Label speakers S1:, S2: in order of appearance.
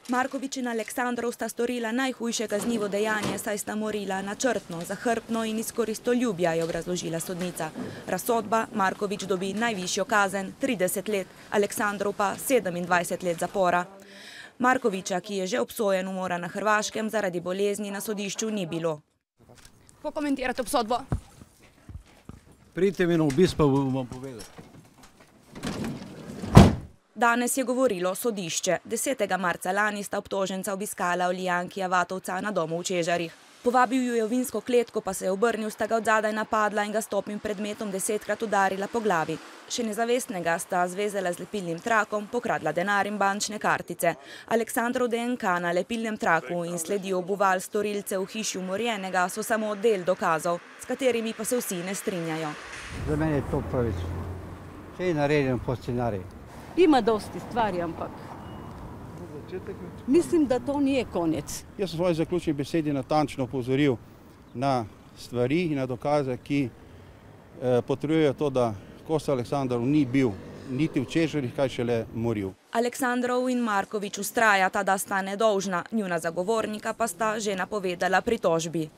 S1: Markovič in Aleksandrov sta storila najhujše kaznivo dejanje, saj sta morila načrtno, zahrbtno in iz koristoljubja, je obrazložila sodnica. Razsodba: Markovič dobi najvišjo kazen 30 let, Aleksandrov pa 27 let zapora. Markoviča, ki je že obsojen umora na Hrvaškem, zaradi bolezni na sodišču ni bilo.
S2: Kako komentirate obsodbo?
S3: Pridite mi na obisk, pa bom povedal.
S1: Danes je govorilo sodišče. 10. marca lani sta obtoženca obiskala Olijankija Vatovca na domu v Čežarjih. Povabil ju je v vinsko kletko, pa se je obrnil, sta ga odzadaj napadla in ga s topim predmetom 10-krat udarila po glavi. Še nezavestnega sta zvezala z lepilnim trakom, pokradla denar in bančne kartice. Aleksandrov DNK na lepilnem traku in sledi obuval storilcev v hiši umorjenega so samo del dokazov, s katerimi pa se vsi ne strinjajo.
S4: Za mene je to pravično. Vse je narejeno po scenariju.
S5: Ima dosti stvari, ampak mislim, da to nije konec.
S6: Jaz sem v svoji zaključni besedi natančno opozoril na stvari in na dokaze, ki potrjujejo to, da Kosta Aleksandrov ni bil niti v Čežarjih, kaj šele moril.
S1: Aleksandrov in Markovič vztrajata, da sta nedolžna, njuna zagovornika pa sta že napovedala pritožbi.